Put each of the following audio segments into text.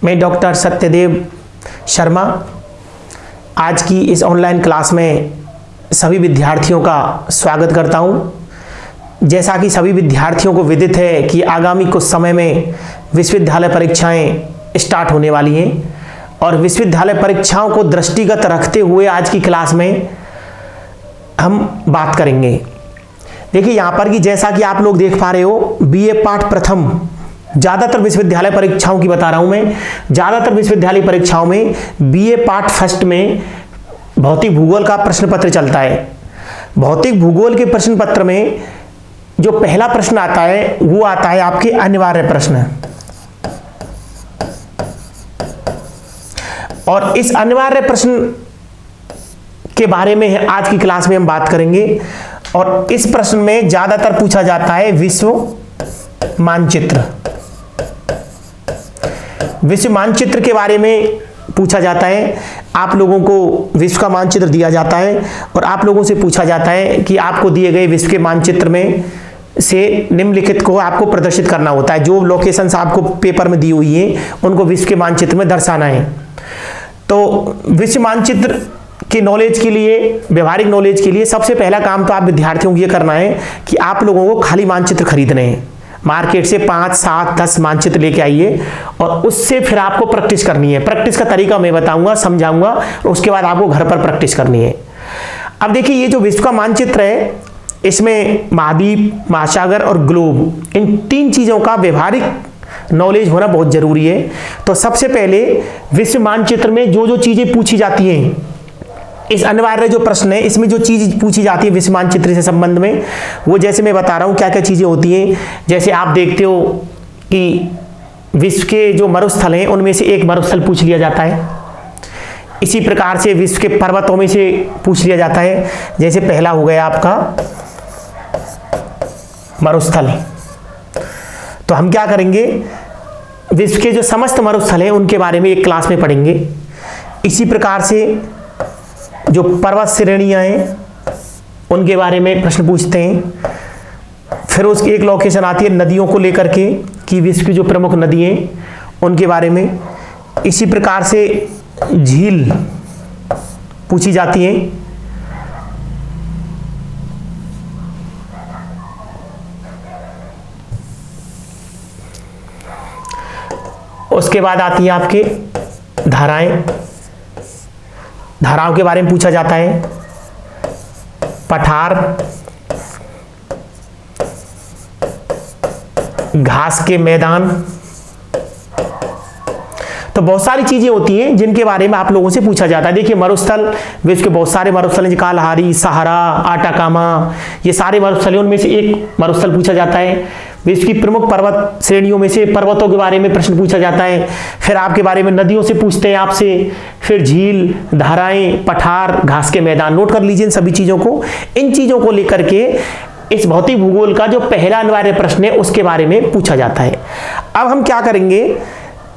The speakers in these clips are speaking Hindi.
मैं डॉक्टर सत्यदेव शर्मा आज की इस ऑनलाइन क्लास में सभी विद्यार्थियों का स्वागत करता हूं। जैसा कि सभी विद्यार्थियों को विदित है कि आगामी कुछ समय में विश्वविद्यालय परीक्षाएं स्टार्ट होने वाली हैं और विश्वविद्यालय परीक्षाओं को दृष्टिगत रखते हुए आज की क्लास में हम बात करेंगे। देखिए यहाँ पर कि जैसा कि आप लोग देख पा रहे हो, बीए पाठ प्रथम ज़्यादातर विश्वविद्यालय परीक्षाओं की बता रहा हूँ मैं। ज़्यादातर विश्वविद्यालय परीक्षाओं में बीए पार्ट फर्स्ट में भौतिक भूगोल का प्रश्न पत्र चलता है। भौतिक भूगोल के प्रश्न पत्र में जो पहला प्रश्न आता है वो आता है आपके अनिवार्य प्रश्न, और इस अनिवार्य प्रश्न के बारे में आज की क्लास में हम बात करेंगे। और इस प्रश्न में ज़्यादातर पूछा जाता है विश्व मानचित्र। विश्व मानचित्र के बारे में पूछा जाता है। आप लोगों को विश्व का मानचित्र दिया जाता है और आप लोगों से पूछा जाता है कि आपको दिए गए विश्व के मानचित्र में से निम्नलिखित को आपको प्रदर्शित करना होता है। जो लोकेशंस आपको पेपर में दी हुई हैं उनको विश्व के मानचित्र में दर्शाना है। तो विश्व मानचित्र के नॉलेज के लिए, व्यवहारिक नॉलेज के लिए सबसे पहला काम तो आप विद्यार्थियों को ये करना है कि आप लोगों को खाली मानचित्र खरीदने हैं। मार्केट से 5, 7, 10 मानचित्र लेके आइए और उससे फिर आपको प्रैक्टिस करनी है। प्रैक्टिस का तरीका मैं बताऊंगा, समझाऊंगा, और उसके बाद आपको घर पर प्रैक्टिस करनी है। अब देखिए ये जो विश्व का मानचित्र है इसमें महाद्वीप, महासागर और ग्लोब, इन 3 चीज़ों का व्यवहारिक नॉलेज होना बहुत जरूरी है। तो सबसे पहले विश्व मानचित्र में जो जो चीज़ें पूछी जाती हैं, इस अनिवार्य जो प्रश्न है इसमें जो चीज़ पूछी जाती है विश्व मानचित्र से संबंध में, वो जैसे मैं बता रहा हूँ क्या क्या चीज़ें होती हैं। जैसे आप देखते हो कि विश्व के जो मरुस्थल हैं उनमें से एक मरुस्थल पूछ लिया जाता है। इसी प्रकार से विश्व के पर्वतों में से पूछ लिया जाता है। जैसे पहला हो गया आपका मरुस्थल। तो हम क्या करेंगे, विश्व के जो समस्त मरुस्थल हैं उनके बारे में एक क्लास में पढ़ेंगे। इसी प्रकार से जो पर्वत श्रेणियां हैं उनके बारे में प्रश्न पूछते हैं। फिर उसकी एक लोकेशन आती है नदियों को लेकर के कि विश्व की जो प्रमुख नदी हैं उनके बारे में। इसी प्रकार से झील पूछी जाती हैं। उसके बाद आती है आपके धाराएं। धाराओं के बारे में पूछा जाता है। पठार, घास के मैदान, तो बहुत सारी चीजें होती हैं जिनके बारे में आप लोगों से पूछा जाता है। देखिए मरुस्थल, विश्व के बहुत सारे मरुस्थल हैं, कालहारी, सहारा, आटाकामा, ये सारे मरुस्थल हैं। उनमें से एक मरुस्थल पूछा जाता है। विश्व की प्रमुख पर्वत श्रेणियों में से पर्वतों के बारे में प्रश्न पूछा जाता है। फिर आपके बारे में नदियों से पूछते हैं आपसे। फिर झील, धाराएं, पठार, घास के मैदान, नोट कर लीजिए इन सभी चीजों को। इन चीजों को लेकर के इस भौतिक भूगोल का जो पहला अनिवार्य प्रश्न है उसके बारे में पूछा जाता है। अब हम क्या करेंगे,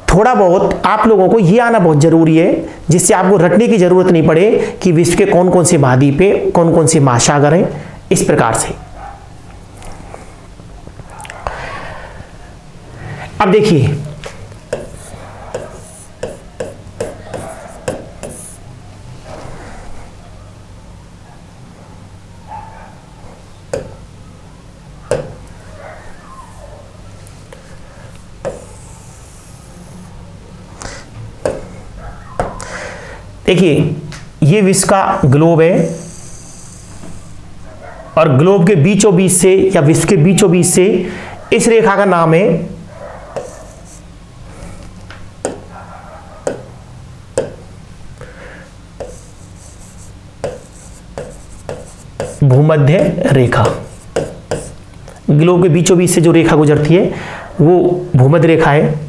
थोड़ा बहुत आप लोगों को ये आना बहुत जरूरी है जिससे आपको रटने की जरूरत नहीं पड़े कि विश्व के कौन कौन से महाद्वीप हैं, कौन कौन से महासागर हैं, इस प्रकार से। अब देखिए ये विश्व का ग्लोब है और ग्लोब के बीचों बीच से या विश्व के बीचों बीच से इस रेखा का नाम है भूमध्य रेखा। ग्लोब के बीचों बीच से जो रेखा गुजरती है वो भूमध्य रेखा है।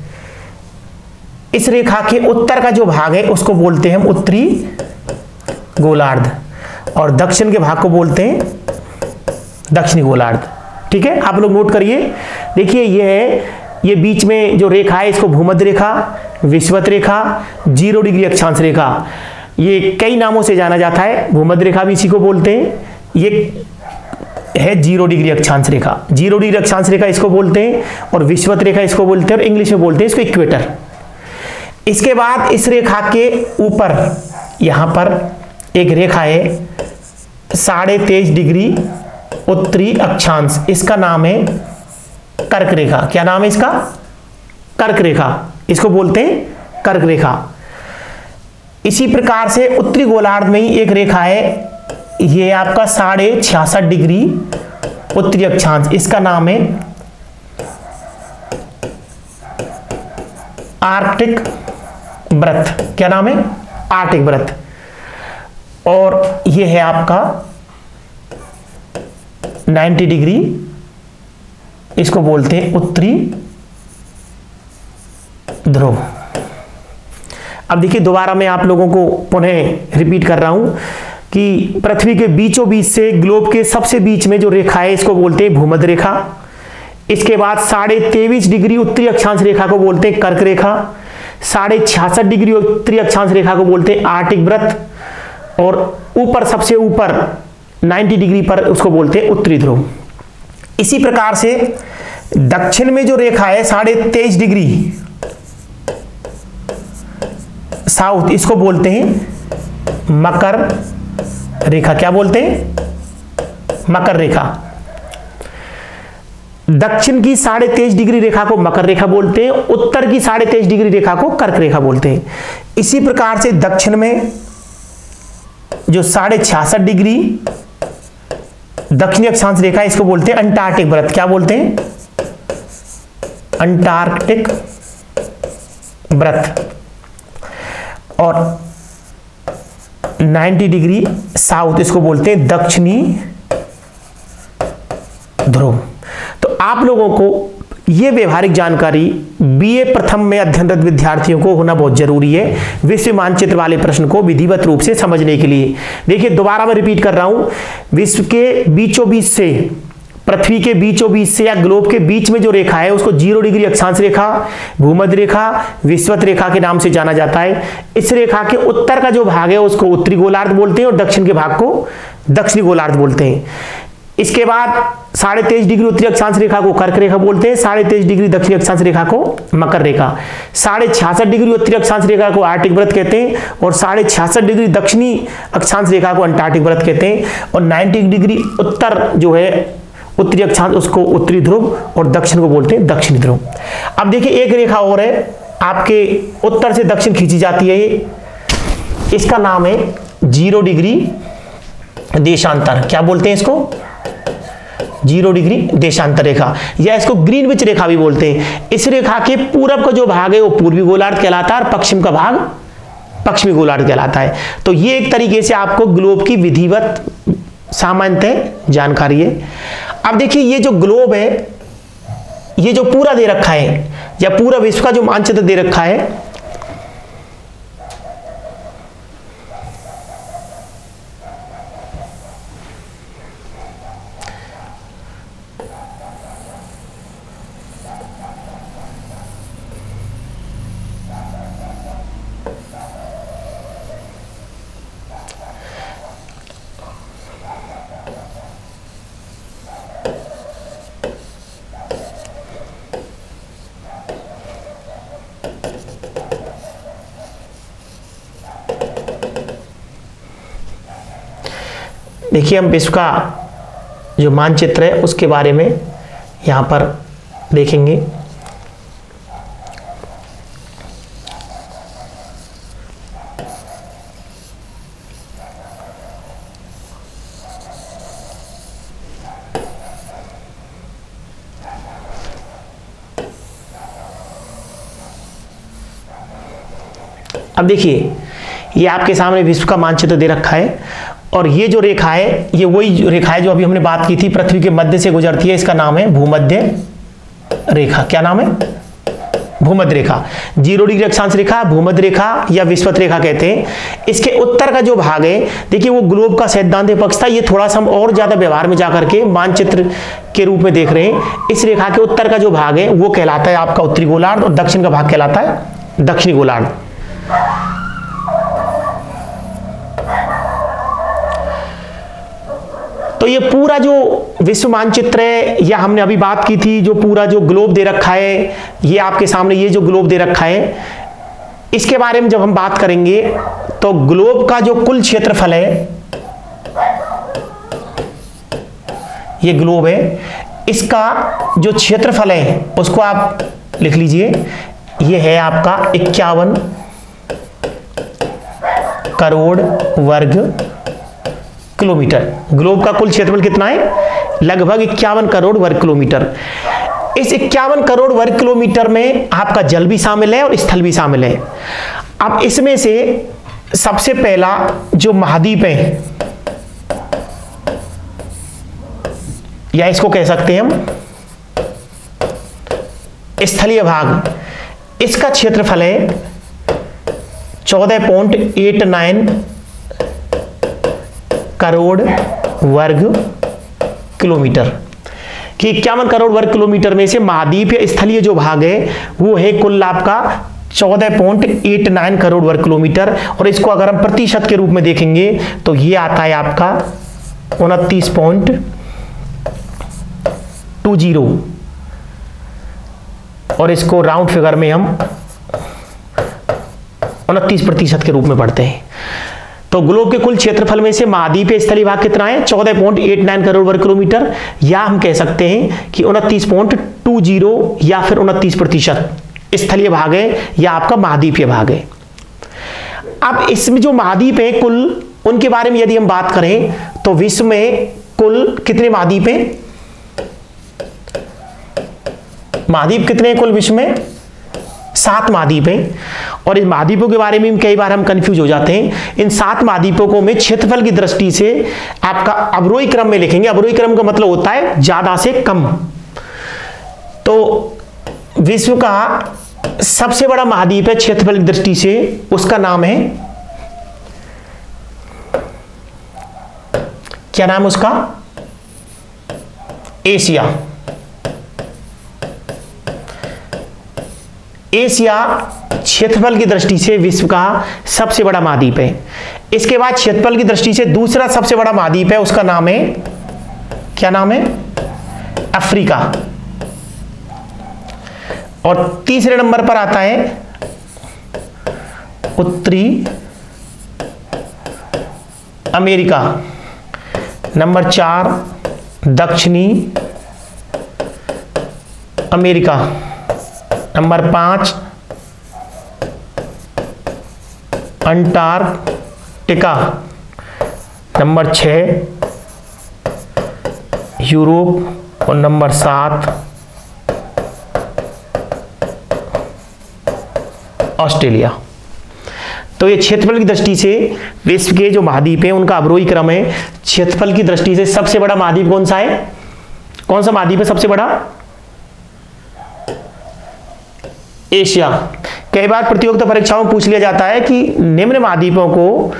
इस रेखा के उत्तर का जो भाग है उसको बोलते हैं हम उत्तरी गोलार्ध और दक्षिण के भाग को बोलते हैं दक्षिणी गोलार्ध। ठीक है, आप लोग नोट करिए। देखिए ये बीच में जो रेखा है इसको भूमध्य रेखा, विषुवत रेखा, 0 डिग्री अक्षांश रेखा, ये कई नामों से जाना जाता है। भूमध्य रेखा भी इसी को बोलते हैं। ये है 0 डिग्री अक्षांश रेखा। 0 डिग्री अक्षांश रेखा इसको बोलते हैं और विषुवत रेखा इसको बोलते हैं और इंग्लिश में बोलते हैं इसको इक्वेटर। इसके बाद इस रेखा के ऊपर यहां पर एक रेखा है 23.5 डिग्री उत्तरी अक्षांश, इसका नाम है कर्क रेखा। क्या नाम है इसका? कर्क रेखा, इसको बोलते हैं कर्क रेखा। इसी प्रकार से उत्तरी गोलार्ध में ही एक रेखा है, ये आपका 66.5 डिग्री उत्तरी अक्षांश, इसका नाम है आर्कटिक वृत्त। क्या नाम है? आर्कटिक वृत्त। और ये है आपका 90 डिग्री, इसको बोलते हैं उत्तरी ध्रुव। अब देखिए दोबारा मैं आप लोगों को पुनः रिपीट कर रहा हूं कि पृथ्वी के बीचों बीच से ग्लोब के सबसे बीच में जो रेखा है इसको बोलते हैं भूमध्य रेखा। इसके बाद 23.5 डिग्री उत्तरी अक्षांश रेखा को बोलते हैं कर्क रेखा। 66.5 डिग्री उत्तरी अक्षांश रेखा को बोलते हैं आर्कटिक वृत्त। और ऊपर सबसे ऊपर 90 डिग्री पर उसको बोलते हैं उत्तरी ध्रुव। इसी प्रकार से दक्षिण में जो रेखा है 23.5 डिग्री साउथ, इसको बोलते हैं मकर रेखा। क्या बोलते हैं? मकर रेखा। दक्षिण की 23.5 डिग्री रेखा को मकर रेखा बोलते हैं, उत्तर की 23.5 डिग्री रेखा को कर्क रेखा बोलते हैं। इसी प्रकार से दक्षिण में जो 66.5 डिग्री दक्षिणी अक्षांश रेखा, इसको बोलते हैं अंटार्कटिक वृत्त। क्या बोलते हैं? अंटार्कटिक वृत्त। और 90 डिग्री साउथ, इसको बोलते हैं दक्षिणी ध्रुव। तो आप लोगों को यह व्यवहारिक जानकारी बीए प्रथम में अध्ययनरत विद्यार्थियों को होना बहुत जरूरी है, विश्व मानचित्र वाले प्रश्न को विधिवत रूप से समझने के लिए। देखिए दोबारा मैं रिपीट कर रहा हूं, विश्व के बीचों बीच से, पृथ्वी के बीचों बीच से या ग्लोब के बीच में जो रेखा है उसको 0 डिग्री अक्षांश रेखा, भूमध्य रेखा, विषुवत रेखा के नाम से जाना जाता है। इस रेखा के उत्तर का जो भाग है उसको उत्तरी गोलार्ध बोलते हैं और दक्षिण के भाग को दक्षिणी गोलार्ध बोलते हैं। इसके बाद 23.5 डिग्री उत्तरी अक्षांश रेखा को कर्क रेखा बोलते हैं, 23.5 डिग्री दक्षिणी अक्षांश रेखा को मकर रेखा, 66.5 डिग्री उत्तरी अक्षांश रेखा को आर्कटिक वृत्त कहते हैं और 66.5 डिग्री दक्षिणी अक्षांश रेखा को अंटार्कटिक वृत्त कहते हैं। और 90 डिग्री उत्तर जो है उत्तरी अक्षांश, उसको उत्तरी ध्रुव और दक्षिण को बोलते हैं दक्षिणी ध्रुव। अब देखिए एक रेखा और है आपके उत्तर से दक्षिण खींची जाती है, इसका नाम है 0 डिग्री देशांतर। क्या बोलते हैं इसको? 0 डिग्री देशांतर रेखा, या इसको ग्रीनविच रेखा भी बोलते हैं। इस रेखा के पूरब का जो भाग है वो पूर्वी गोलार्ध कहलाता है और पश्चिम का भाग पश्चिमी गोलार्ध कहलाता है। तो ये एक तरीके से आपको ग्लोब की विधिवत सामान्यतः जानकारी है। अब देखिए ये जो ग्लोब है, ये जो पूरा दे रखा है या पूरा विश्व का जो मानचित्र दे रखा है, देखिए हम विश्व का जो मानचित्र है उसके बारे में यहाँ पर देखेंगे। अब देखिए ये आपके सामने विश्व का मानचित्र दे रखा है और ये जो रेखा है ये वही रेखा है जो अभी हमने बात की थी, पृथ्वी के मध्य से गुजरती है, इसका नाम है भूमध्य रेखा। क्या नाम है? भूमध्य रेखा। 0 डिग्री अक्षांश रेखा, भूमध्य रेखा या विषुवत रेखा कहते हैं। इसके उत्तर का जो भाग है, देखिए वो ग्लोब का सैद्धांतिक पक्ष था, ये थोड़ा सा हम और ज्यादा व्यवहार में जाकर के मानचित्र के रूप में देख रहे हैं। इस रेखा के उत्तर का जो भाग है वो कहलाता है आपका उत्तरी गोलार्ध और दक्षिण का भाग कहलाता है दक्षिणी गोलार्ध। तो ये पूरा जो विश्व मानचित्र है, या हमने अभी बात की थी जो पूरा जो ग्लोब दे रखा है, ये आपके सामने ये जो ग्लोब दे रखा है, इसके बारे में जब हम बात करेंगे तो ग्लोब का जो कुल क्षेत्रफल है, ये ग्लोब है, इसका जो क्षेत्रफल है उसको आप लिख लीजिए, ये है आपका 51 करोड़ वर्ग किलोमीटर। ग्लोब का कुल क्षेत्रफल कितना है? लगभग 51 करोड़ वर्ग किलोमीटर। इस 51 करोड़ वर्ग किलोमीटर में आपका जल भी शामिल है और स्थल भी शामिल है। अब इसमें से सबसे पहला जो महाद्वीप है, या इसको कह सकते हैं हम स्थलीय भाग, इसका क्षेत्रफल है 14.89 करोड़ वर्ग किलोमीटर। कि 51 करोड़ वर्ग किलोमीटर में से महाद्वीप या स्थलीय जो भाग है वो है कुल आपका 14.89 करोड़ वर्ग किलोमीटर। और इसको अगर हम प्रतिशत के रूप में देखेंगे तो ये आता है आपका 29.20, और इसको राउंड फिगर में हम 29% के रूप में पढ़ते हैं। तो ग्लोब के कुल क्षेत्रफल में से महाद्वीप स्थलीय भाग कितना है? 14.89 करोड़ वर्ग किलोमीटर, या हम कह सकते हैं कि 29.20 या फिर 29% स्थलीय भाग है या आपका महाद्वीपीय भाग है। अब इसमें जो महाद्वीप है कुल, उनके बारे में यदि हम बात करें तो विश्व में कुल कितने महाद्वीप हैं? महाद्वीप कितने हैं कुल विश्व में? 7 महाद्वीप हैं। और इन महाद्वीपों के बारे में कई बार हम कंफ्यूज हो जाते हैं। इन 7 महाद्वीपों को में क्षेत्रफल की दृष्टि से आपका अवरोही क्रम में लिखेंगे। अवरोही क्रम का मतलब होता है ज्यादा से कम। तो विश्व का सबसे बड़ा महाद्वीप है क्षेत्रफल की दृष्टि से, उसका नाम है, क्या नाम उसका? एशिया। एशिया क्षेत्रफल की दृष्टि से विश्व का सबसे बड़ा महाद्वीप है। इसके बाद क्षेत्रफल की दृष्टि से दूसरा सबसे बड़ा महाद्वीप है, उसका नाम है, क्या नाम है? अफ्रीका। और तीसरे नंबर पर आता है उत्तरी अमेरिका। नंबर 4 दक्षिणी America. Number 5 Antarctica. Number 6 Europe. और नंबर 7 ऑस्ट्रेलिया। तो ये क्षेत्रफल की दृष्टि से विश्व के जो महाद्वीप हैं उनका अवरोही क्रम है। क्षेत्रफल की दृष्टि से सबसे बड़ा महाद्वीप कौन सा है? कौन सा महाद्वीप है सबसे बड़ा? एशिया। कई बार प्रतियोगिता परीक्षाओं में पूछ लिया जाता है कि निम्न महाद्वीपों को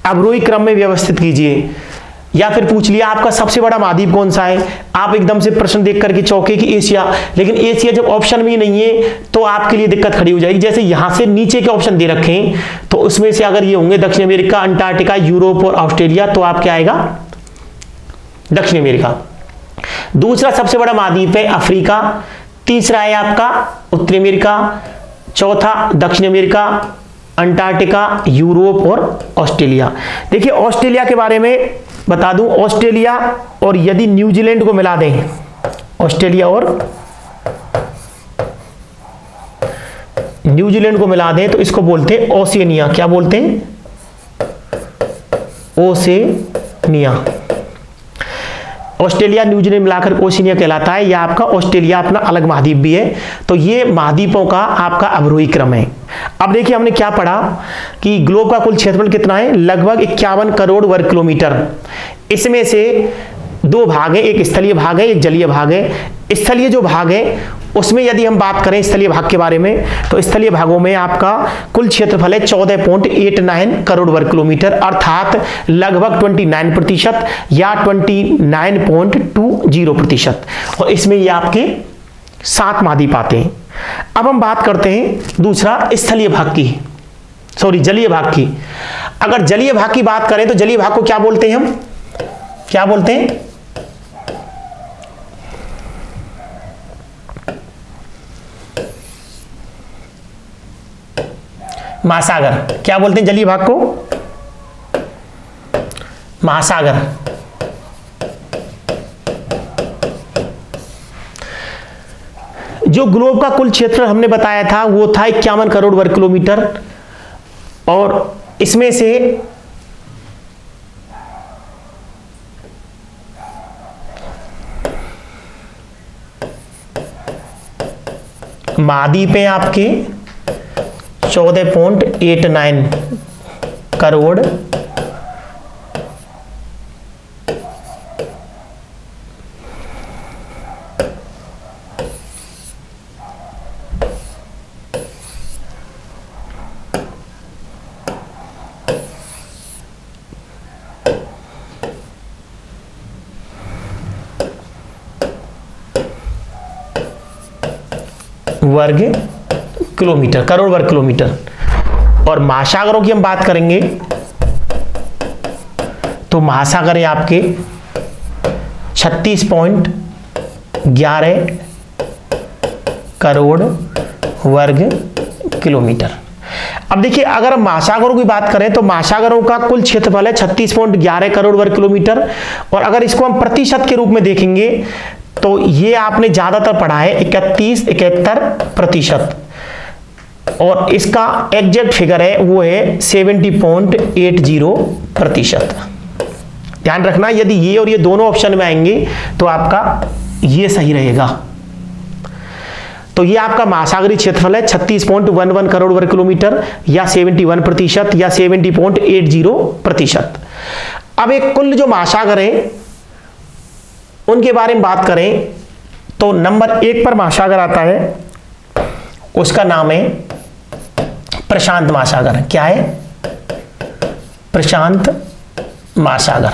अवरोही क्रम में व्यवस्थित कीजिए, या फिर पूछ लिया आपका सबसे बड़ा महाद्वीप कौन सा है, आप एकदम से प्रश्न देख करके चौंके कि एशिया। लेकिन एशिया जब ऑप्शन में नहीं है तो आपके लिए दिक्कत खड़ी हो जाएगी। जैसे यहां से नीचे के ऑप्शन दे रखे हैं तो उसमें से अगर ये होंगे दक्षिण अमेरिका, अंटार्कटिका, यूरोप और ऑस्ट्रेलिया, तो आप क्या आएगा? दक्षिण अमेरिका। दूसरा सबसे बड़ा महाद्वीप है अफ्रीका। तीसरा है आपका उत्तरी अमेरिका। चौथा दक्षिण अमेरिका, अंटार्कटिका, यूरोप और ऑस्ट्रेलिया। देखिए ऑस्ट्रेलिया के बारे में बता दूं, ऑस्ट्रेलिया और यदि न्यूजीलैंड को मिला दें, ऑस्ट्रेलिया और न्यूजीलैंड को मिला दें तो इसको बोलते हैं ओशिनिया। क्या बोलते हैं? ओशिनिया। ऑस्ट्रेलिया न्यूजीलैंड मिलाकर ओशिनिया कहलाता है। यह आपका ऑस्ट्रेलिया अपना अलग महाद्वीप भी है। तो ये महाद्वीपों का आपका अवरोही क्रम है। अब देखिए हमने क्या पढ़ा कि ग्लोब का कुल क्षेत्रफल कितना है? लगभग 51 करोड़ वर्ग किलोमीटर। इसमें से 2 भाग है, एक स्थलीय भाग है, एक जलीय भाग है। स्थलीय जो भाग है उसमें यदि हम बात करें स्थलीय भाग के बारे में तो स्थलीय भागों में आपका कुल क्षेत्रफल है 14.89 करोड़ वर्ग किलोमीटर, अर्थात लगभग 29% या 29.20%। और इसमें ये आपके 7 महाद्वीप आते हैं। अब हम बात करते हैं दूसरा स्थलीय भाग की, जलीय भाग की। अगर जलीय भाग की बात करें तो जलीय भाग को क्या बोलते हैं हम? क्या बोलते हैं? महासागर, क्या बोलते हैं जलीय भाग को? महासागर। जो ग्लोब का कुल क्षेत्र हमने बताया था वो था 51 करोड़ वर्ग किलोमीटर, और इसमें से महाद्वीप हैं आपके 14.89 करोड़, वर्ग किलोमीटर, करोड़ वर्ग किलोमीटर। और महासागरों की हम बात करेंगे तो महासागर है आपके 36.11 करोड़ वर्ग किलोमीटर। अब देखिए, अगर हम महासागरों की बात करें तो महासागरों का कुल क्षेत्रफल है 36.11 करोड़ वर्ग किलोमीटर, और अगर इसको हम प्रतिशत के रूप में देखेंगे तो ये आपने ज्यादातर पढ़ा है 31-71%, और इसका एग्जैक्ट फिगर है वो है 70.80%। ध्यान रखना, यदि ये और ये दोनों ऑप्शन में आएंगे तो आपका ये सही रहेगा। तो ये आपका महासागरीय क्षेत्रफल है 36.11 करोड़ वर्ग किलोमीटर, या 71%, या 70.80%। अब एक कुल जो महासागर है उनके बारे में बात करें तो नंबर 1 पर महासागर आता है, उसका नाम है प्रशांत महासागर। क्या है? प्रशांत महासागर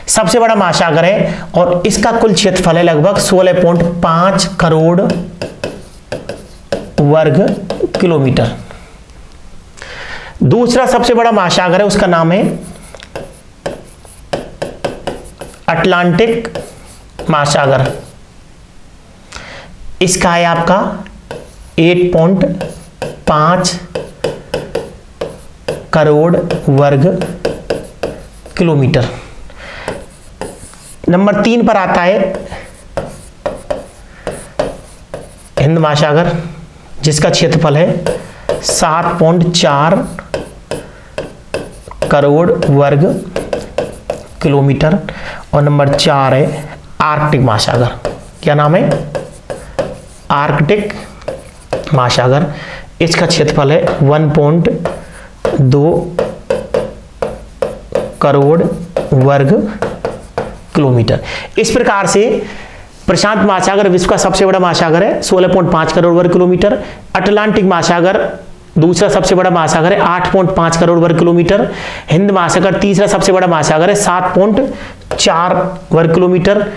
सबसे बड़ा महासागर है, और इसका कुल क्षेत्रफल है लगभग 16.5 करोड़ वर्ग किलोमीटर। दूसरा सबसे बड़ा महासागर है, उसका नाम है अटलांटिक महासागर। इसका है आपका 8.5 करोड़ वर्ग किलोमीटर। नंबर 3 पर आता है हिंद महासागर, जिसका क्षेत्रफल है 7.4 करोड़ वर्ग किलोमीटर। और नंबर 4 है आर्कटिक महासागर। क्या नाम है? आर्कटिक महासागर। इसका क्षेत्रफल है 1.2 करोड़ वर्ग किलोमीटर। इस प्रकार से प्रशांत महासागर विश्व का सबसे बड़ा महासागर है, 16.5 करोड़ वर्ग किलोमीटर। अटलांटिक महासागर दूसरा सबसे बड़ा महासागर है, 8.5 करोड़ वर्ग किलोमीटर। हिंद महासागर तीसरा सबसे बड़ा महासागर है, 7.4 वर्ग किलोमीटर,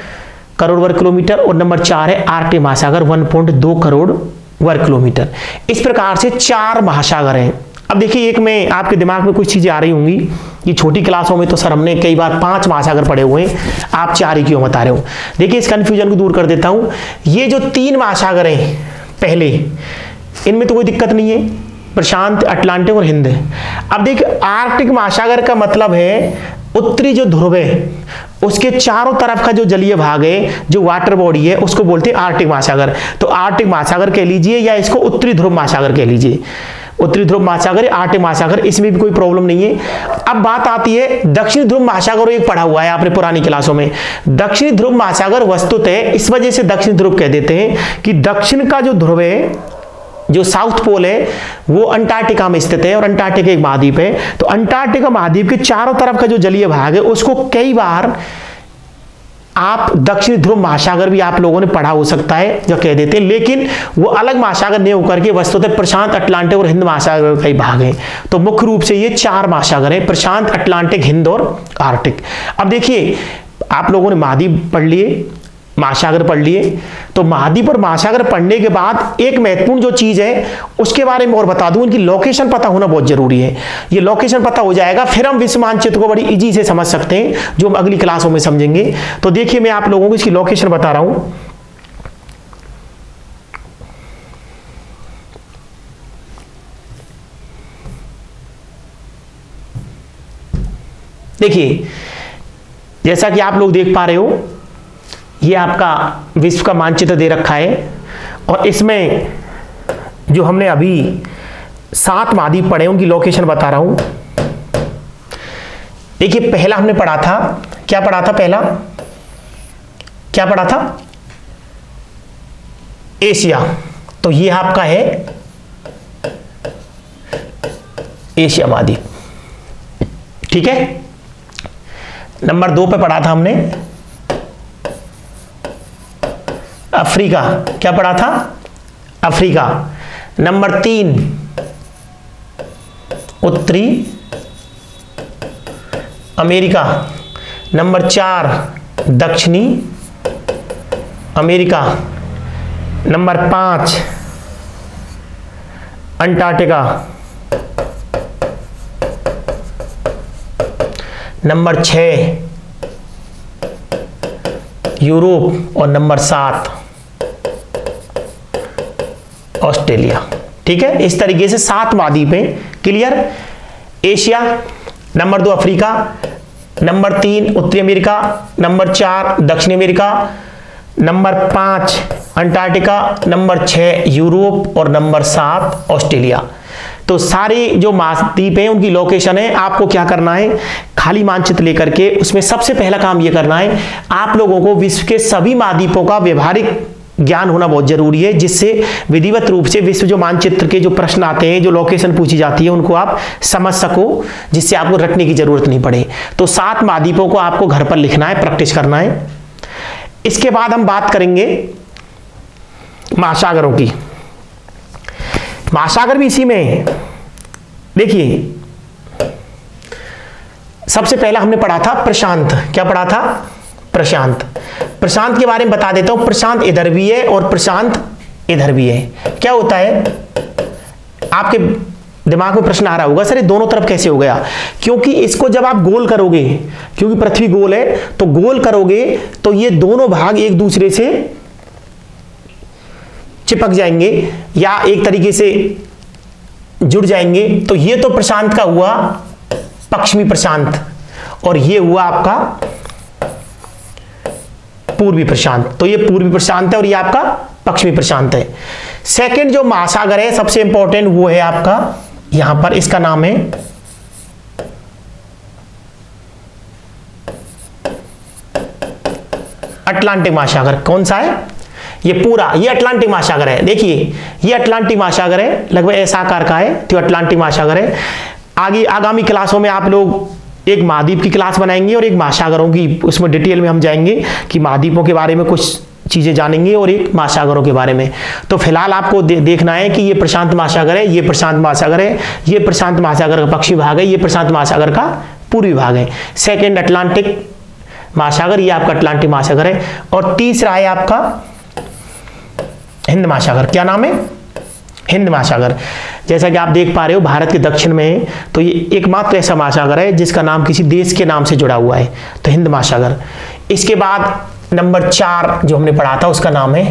करोड़ वर्ग किलोमीटर। और नंबर 4 है आर्कटिक महासागर, 1.2 करोड़ वर्ग किलोमीटर। इस प्रकार से 4 महासागर हैं। अब देखिए, एक में आपके दिमाग में कुछ चीजें आ रही होंगी कि छोटी क्लासों में तो सर हमने कई बार 5 महासागर पढ़े हुए हैं, आप 4 ही क्यों बता रहे हो? देखिए, इस कंफ्यूजन को दूर कर देता हूं। ये जो 3 महासागर हैं पहले, इनमें तो कोई दिक्कत नहीं है, प्रशांत, अटलांटिक और हिंद। अब देखिए, आर्कटिक महासागर का मतलब है उत्तरी जो ध्रुव है उसके चारों तरफ का जो जलीय भाग है, जो वाटर बॉडी है, उसको बोलते हैं आर्कटिक महासागर। तो आर्कटिक महासागर कह लीजिए, या इसको उत्तरी ध्रुव महासागर कह लीजिए। उत्तरी ध्रुव महासागर, आर्कटिक महासागर, इसमें भी कोई प्रॉब्लम नहीं है। अब बात आती है दक्षिण ध्रुव महासागर। एक पढ़ा हुआ है आपने पुरानी क्लासों में। दक्षिण ध्रुव महासागर वस्तुतः इस वजह से दक्षिण ध्रुव कह देते हैं कि दक्षिण का जो ध्रुव है, जो साउथ पोल है, वो अंटार्कटिका में स्थित है, और अंटार्कटिका एक महाद्वीप है। तो अंटार्कटिका महाद्वीप के चारों तरफ का जो जलीय भाग है उसको कई बार आप दक्षिण ध्रुव महासागर भी आप लोगों ने पढ़ा हो सकता है, जो कह देते हैं, लेकिन वो अलग महासागर नहीं होकर के वस्तुतः प्रशांत, अटलांटिक और हिंद महासागर का ही भाग है। तो मुख्य रूप से ये 4 महासागर है, प्रशांत, अटलांटिक, हिंद और आर्कटिक। अब देखिए, आप लोगों ने महाद्वीप पढ़ लिए, महासागर पढ़ लिए, तो महाद्वीप और महासागर पढ़ने के बाद एक महत्वपूर्ण जो चीज है उसके बारे में और बता दूं, इनकी लोकेशन पता होना बहुत जरूरी है। ये लोकेशन पता हो जाएगा, फिर हम विश्व मानचित्र को बड़ी इजी से समझ सकते हैं, जो हम अगली क्लासों में समझेंगे। तो देखिए, मैं आप लोगों को इसकी लोकेशन बता रहा हूं। देखिए, जैसा कि आप लोग देख पा रहे हो, ये आपका विश्व का मानचित्र दे रखा है और इसमें जो हमने अभी 7 महाद्वीप पढ़े उनकी लोकेशन बता रहा हूं। देखिए, पहला हमने पढ़ा था, क्या पढ़ा था? पहला क्या पढ़ा था? एशिया। तो ये आपका है एशिया महाद्वीप, ठीक है। नंबर 2 पे पढ़ा था हमने अफ्रीका, क्या पढ़ा था? अफ्रीका। नंबर 3 उत्तरी अमेरिका। नंबर 4 दक्षिणी America. Number 5 Antarctica. Number 6 Europe और नंबर 7 ऑस्ट्रेलिया, ठीक है। इस तरीके से 7 महाद्वीप हैं, clear. Asia, number 2 Africa, number 3 उत्तरी अमेरिका, नंबर 4 दक्षिणी America, number 5 Antarctica, number 6 Europe और नंबर 7 ऑस्ट्रेलिया। तो सारे जो महाद्वीप हैं उनकी लोकेशन है। आपको क्या करना है, खाली मानचित्र लेकर के उसमें सबसे पहला काम यह करना है, आप लोगों को विश्व के सभी महाद्वीपों का व्यवहारिक ज्ञान होना बहुत जरूरी है, जिससे विधिवत रूप से विश्व जो मानचित्र के जो प्रश्न आते हैं, जो लोकेशन पूछी जाती है, उनको आप समझ सको, जिससे आपको रटने की जरूरत नहीं पड़े। तो 7 महाद्वीपों को आपको घर पर लिखना है, प्रैक्टिस करना है। इसके बाद हम बात करेंगे महासागरों की। महासागर भी इसी में है। देखिए, सबसे पहला हमने पढ़ा था प्रशांत, क्या पढ़ा था? प्रशांत। प्रशांत के बारे में बता देता हूं। प्रशांत इधर भी है और प्रशांत इधर भी है। क्या होता है, आपके दिमाग में प्रश्न आ रहा होगा, सर ये दोनों तरफ कैसे हो गया? क्योंकि इसको जब आप गोल करोगे, क्योंकि पृथ्वी गोल है, तो गोल करोगे तो ये दोनों भाग एक दूसरे से चिपक जाएंगे या एक तरीके से जुड़ जाएंगे। तो ये तो प्रशांत का हुआ पश्चिमी प्रशांत और ये हुआ आपका पूर्वी प्रशांत। तो ये पूर्वी प्रशांत है और ये आपका पश्चिमी प्रशांत है। सेकंड जो महासागर है सबसे इंपॉर्टेंट, वो है आपका यहां पर, इसका नाम है अटलांटिक महासागर। कौन सा है? ये पूरा, ये अटलांटिक महासागर है। देखिए, ये अटलांटिक महासागर है, लगभग ऐसा आकार का है, तो अटलांटिक महासागर है। आगे आगामी क्लासों में आप लोग एक महाद्वीप की क्लास बनाएंगे और एक महासागरों की, उसमें डिटेल में हम जाएंगे कि महाद्वीपों के बारे में कुछ चीजें जानेंगे और एक महासागरों के बारे में। तो फिलहाल आपको देखना है कि ये प्रशांत महासागर है, ये प्रशांत महासागर है, ये प्रशांत महासागर का पश्चिमी भाग है, ये प्रशांत महासागर का पूर्वी भाग है। सेकंड अटलांटिक महासागर, ये आपका अटलांटिक महासागर है। और तीसरा है आपका हिंद महासागर। क्या नाम है? हिंद महासागर। जैसा कि आप देख पा रहे हो, भारत के दक्षिण में है, तो ये एकमात्र ऐसा महासागर है जिसका नाम किसी देश के नाम से जुड़ा हुआ है, तो हिंद महासागर। इसके बाद नंबर 4 जो हमने पढ़ा था उसका नाम है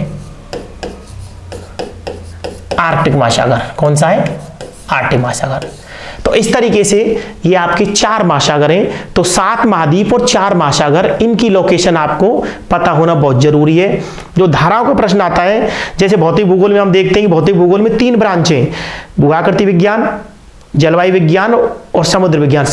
आर्कटिक महासागर। कौन सा है? आर्कटिक महासागर। तो इस तरीके से ये आपके 4 महासागर हैं। तो 7 महाद्वीप और 4 महासागर, इनकी लोकेशन आपको पता होना बहुत जरूरी है। जो धाराओं का प्रश्न आता है, जैसे भौतिक भूगोल में हम देखते हैं कि भौतिक भूगोल में 3 ब्रांच हैं, भूआकृति विज्ञान, जलवायु विज्ञान और समुद्र विज्ञान।